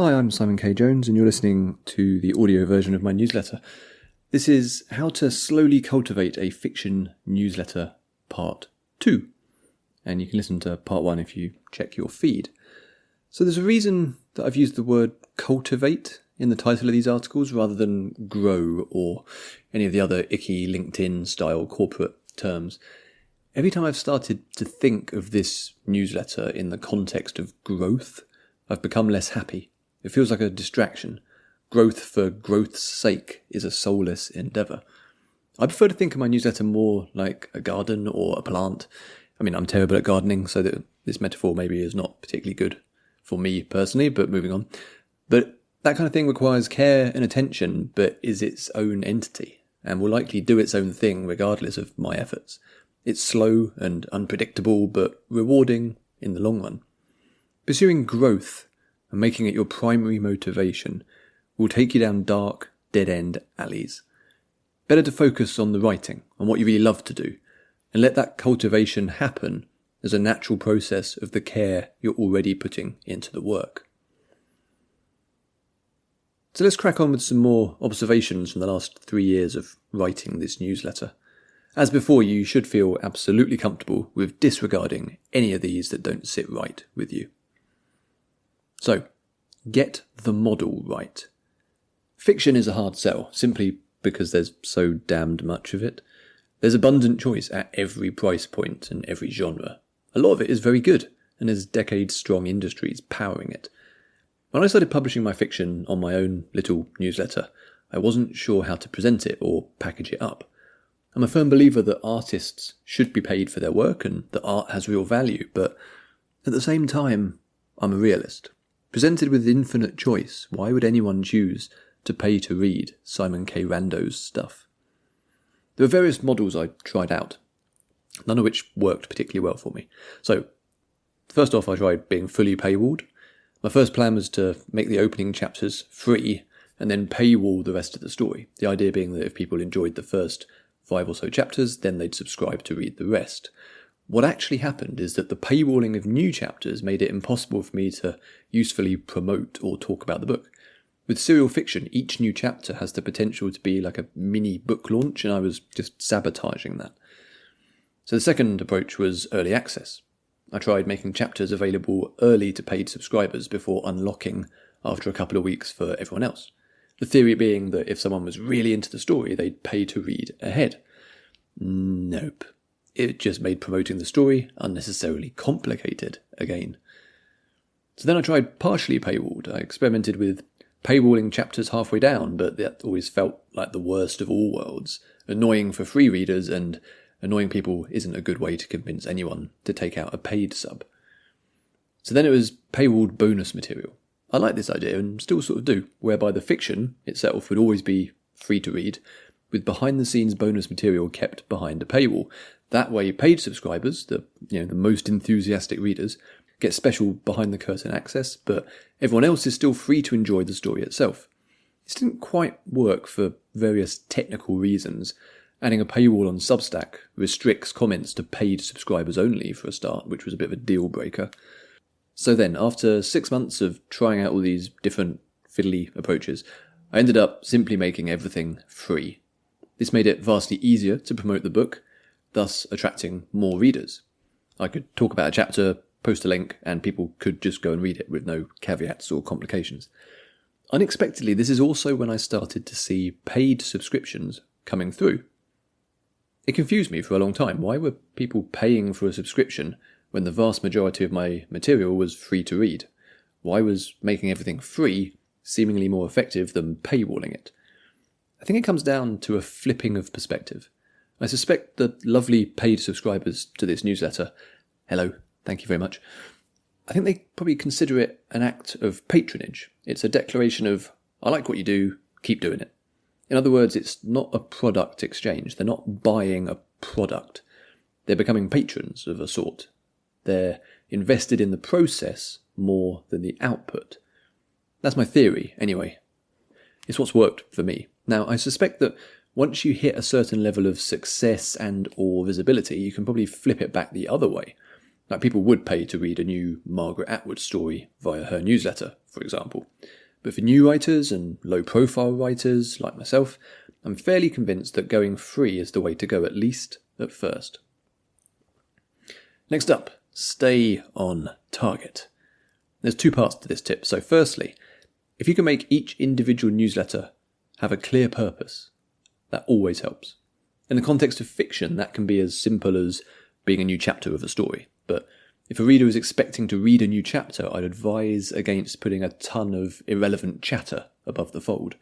Hi, I'm Simon K. Jones, and you're listening to the audio version of my newsletter. This is How to Slowly Cultivate a Fiction Newsletter Part 2. And you can listen to Part 1 if you check your feed. So there's a reason that I've used the word cultivate in the title of these articles rather than grow or any of the other icky LinkedIn-style corporate terms. Every time I've started to think of this newsletter in the context of growth, I've become less happy. It feels like a distraction. Growth for growth's sake is a soulless endeavour. I prefer to think of my newsletter more like a garden or a plant. I mean, I'm terrible at gardening, so that this metaphor maybe is not particularly good for me personally, but moving on. But that kind of thing requires care and attention, but is its own entity, and will likely do its own thing regardless of my efforts. It's slow and unpredictable, but rewarding in the long run. Pursuing growth and making it your primary motivation will take you down dark, dead-end alleys. Better to focus on the writing, on what you really love to do, and let that cultivation happen as a natural process of the care you're already putting into the work. So let's crack on with some more observations from the last 3 years of writing this newsletter. As before, you should feel absolutely comfortable with disregarding any of these that don't sit right with you. So, get the model right. Fiction is a hard sell, simply because there's so damned much of it. There's abundant choice at every price point and every genre. A lot of it is very good, and there's decades-strong industries powering it. When I started publishing my fiction on my own little newsletter, I wasn't sure how to present it or package it up. I'm a firm believer that artists should be paid for their work and that art has real value, but at the same time, I'm a realist. Presented with infinite choice, why would anyone choose to pay to read Simon K. Rando's stuff? There were various models I tried out, none of which worked particularly well for me. So, first off, I tried being fully paywalled. My first plan was to make the opening chapters free and then paywall the rest of the story. The idea being that if people enjoyed the first 5 or so chapters, then they'd subscribe to read the rest. What actually happened is that the paywalling of new chapters made it impossible for me to usefully promote or talk about the book. With serial fiction, each new chapter has the potential to be like a mini book launch, and I was just sabotaging that. So the second approach was early access. I tried making chapters available early to paid subscribers before unlocking after a couple of weeks for everyone else. The theory being that if someone was really into the story, they'd pay to read ahead. Nope. It just made promoting the story unnecessarily complicated again. So then I tried partially paywalled. I experimented with paywalling chapters halfway down, but that always felt like the worst of all worlds. Annoying for free readers, and annoying people isn't a good way to convince anyone to take out a paid sub. So then it was paywalled bonus material. I like this idea and still sort of do, whereby the fiction itself would always be free to read, with behind-the-scenes bonus material kept behind a paywall. That way, paid subscribers, the most enthusiastic readers, get special behind-the-curtain access, but everyone else is still free to enjoy the story itself. This didn't quite work for various technical reasons. Adding a paywall on Substack restricts comments to paid subscribers only for a start, which was a bit of a deal-breaker. So then, after 6 months of trying out all these different fiddly approaches, I ended up simply making everything free. This made it vastly easier to promote the book, thus attracting more readers. I could talk about a chapter, post a link, and people could just go and read it with no caveats or complications. Unexpectedly, this is also when I started to see paid subscriptions coming through. It confused me for a long time. Why were people paying for a subscription when the vast majority of my material was free to read? Why was making everything free seemingly more effective than paywalling it? I think it comes down to a flipping of perspective. I suspect the lovely paid subscribers to this newsletter, hello, thank you very much, I think they probably consider it an act of patronage. It's a declaration of, I like what you do, keep doing it. In other words, it's not a product exchange. They're not buying a product. They're becoming patrons of a sort. They're invested in the process more than the output. That's my theory, anyway. It's what's worked for me. Now, I suspect that once you hit a certain level of success and or visibility, you can probably flip it back the other way. Like, people would pay to read a new Margaret Atwood story via her newsletter, for example. But for new writers and low-profile writers like myself, I'm fairly convinced that going free is the way to go, at least at first. Next up, stay on target. There's two parts to this tip. So firstly, if you can make each individual newsletter have a clear purpose, that always helps. In the context of fiction, that can be as simple as being a new chapter of a story. But if a reader is expecting to read a new chapter, I'd advise against putting a ton of irrelevant chatter above the fold.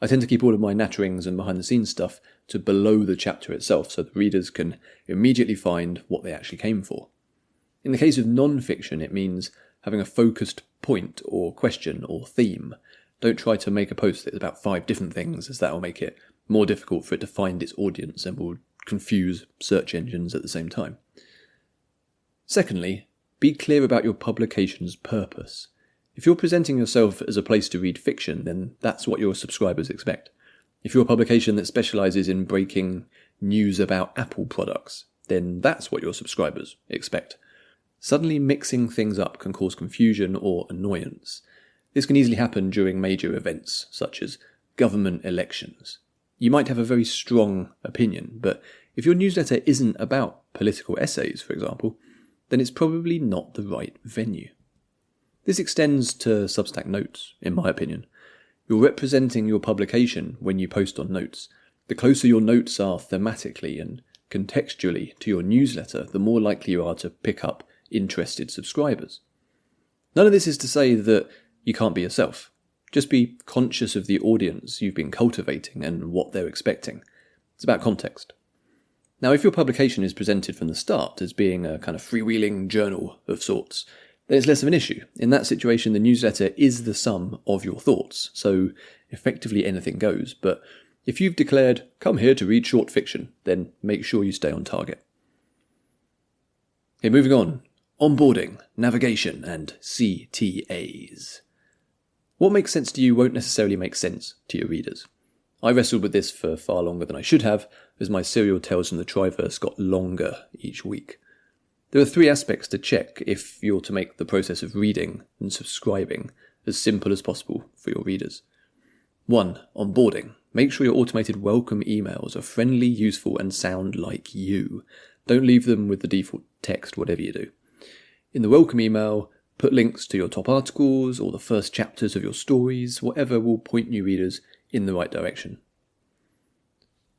I tend to keep all of my natterings and behind-the-scenes stuff to below the chapter itself, so the readers can immediately find what they actually came for. In the case of non-fiction, it means having a focused point or question or theme. Don't try to make a post that's about 5 different things, as that will make it more difficult for it to find its audience and will confuse search engines at the same time. Secondly, be clear about your publication's purpose. If you're presenting yourself as a place to read fiction, then that's what your subscribers expect. If you're a publication that specialises in breaking news about Apple products, then that's what your subscribers expect. Suddenly mixing things up can cause confusion or annoyance. This can easily happen during major events, such as government elections. You might have a very strong opinion, but if your newsletter isn't about political essays, for example, then it's probably not the right venue. This extends to Substack Notes, in my opinion. You're representing your publication when you post on Notes. The closer your notes are thematically and contextually to your newsletter, the more likely you are to pick up interested subscribers. None of this is to say that you can't be yourself. Just be conscious of the audience you've been cultivating and what they're expecting. It's about context. Now, if your publication is presented from the start as being a kind of freewheeling journal of sorts, then it's less of an issue. In that situation, the newsletter is the sum of your thoughts, so effectively anything goes. But if you've declared, come here to read short fiction, then make sure you stay on target. Okay, moving on. Onboarding, navigation, and CTAs. What makes sense to you won't necessarily make sense to your readers. I wrestled with this for far longer than I should have, as my serial tales from the Triverse got longer each week. There are 3 aspects to check if you're to make the process of reading and subscribing as simple as possible for your readers. 1. Onboarding. Make sure your automated welcome emails are friendly, useful, and sound like you. Don't leave them with the default text, whatever you do. In the welcome email, put links to your top articles or the first chapters of your stories, whatever will point new readers in the right direction.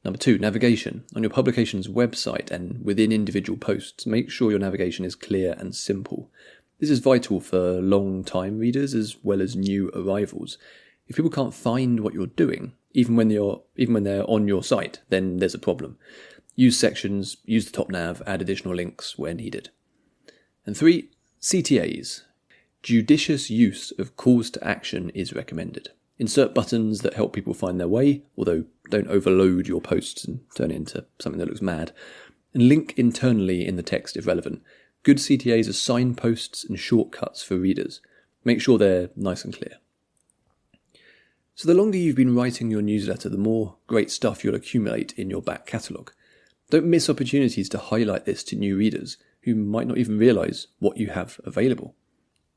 Number 2, navigation. On your publication's website and within individual posts, make sure your navigation is clear and simple. This is vital for long-time readers as well as new arrivals. If people can't find what you're doing, even when they're on your site, then there's a problem. Use sections, use the top nav, add additional links where needed. And 3, CTAs. Judicious use of calls to action is recommended. Insert buttons that help people find their way, although don't overload your posts and turn it into something that looks mad. And link internally in the text if relevant. Good CTAs are signposts and shortcuts for readers. Make sure they're nice and clear. So the longer you've been writing your newsletter, the more great stuff you'll accumulate in your back catalogue. Don't miss opportunities to highlight this to new readers who might not even realise what you have available.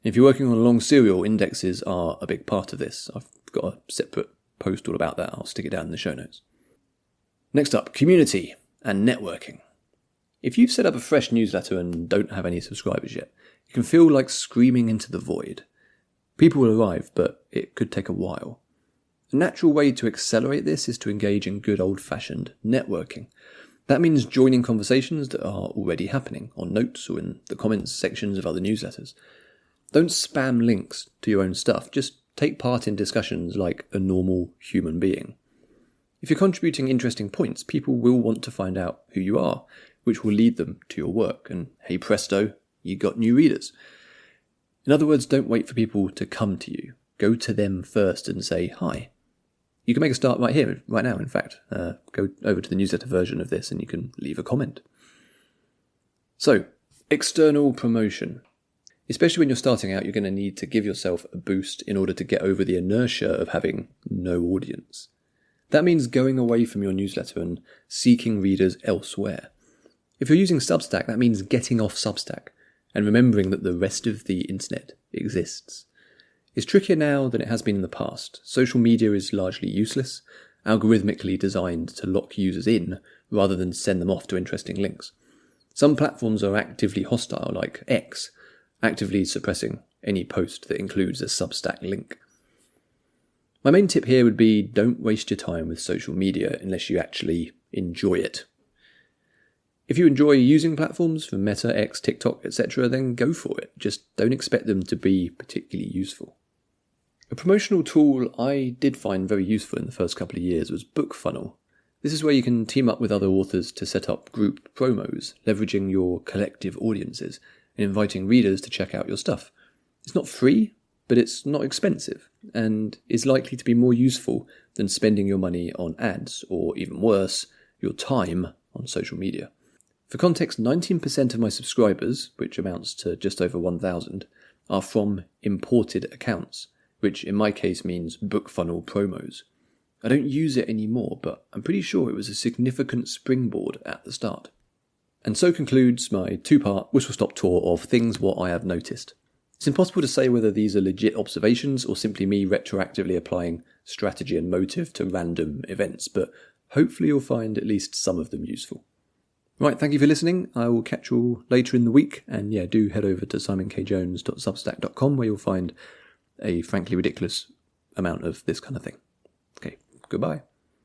If you're working on a long serial, indexes are a big part of this. I've got a separate post all about that. I'll stick it down in the show notes. Next up, community and networking. If you've set up a fresh newsletter and don't have any subscribers yet, it can feel like screaming into the void. People will arrive, but it could take a while. A natural way to accelerate this is to engage in good old-fashioned networking. That means joining conversations that are already happening on Notes or in the comments sections of other newsletters. Don't spam links to your own stuff, just take part in discussions like a normal human being. If you're contributing interesting points, people will want to find out who you are, which will lead them to your work, and hey presto, you got new readers. In other words, don't wait for people to come to you. Go to them first and say hi. You can make a start right here, right now, in fact. Go over to the newsletter version of this and you can leave a comment. So, external promotion. Especially when you're starting out, you're going to need to give yourself a boost in order to get over the inertia of having no audience. That means going away from your newsletter and seeking readers elsewhere. If you're using Substack, that means getting off Substack and remembering that the rest of the internet exists. It's trickier now than it has been in the past. Social media is largely useless, algorithmically designed to lock users in rather than send them off to interesting links. Some platforms are actively hostile, like X, actively suppressing any post that includes a Substack link. My main tip here would be don't waste your time with social media unless you actually enjoy it. If you enjoy using platforms from Meta, X, TikTok, etc., then go for it. Just don't expect them to be particularly useful. A promotional tool I did find very useful in the first couple of years was BookFunnel. This is where you can team up with other authors to set up group promos, leveraging your collective audiences and inviting readers to check out your stuff. It's not free, but it's not expensive, and is likely to be more useful than spending your money on ads, or even worse, your time on social media. For context, 19% of my subscribers, which amounts to just over 1,000, are from imported accounts, which in my case means BookFunnel promos. I don't use it anymore, but I'm pretty sure it was a significant springboard at the start. And so concludes my two-part whistle-stop tour of things what I have noticed. It's impossible to say whether these are legit observations or simply me retroactively applying strategy and motive to random events, but hopefully you'll find at least some of them useful. Right, thank you for listening. I will catch you all later in the week, and do head over to simonkjones.substack.com where you'll find a frankly ridiculous amount of this kind of thing. Okay, goodbye.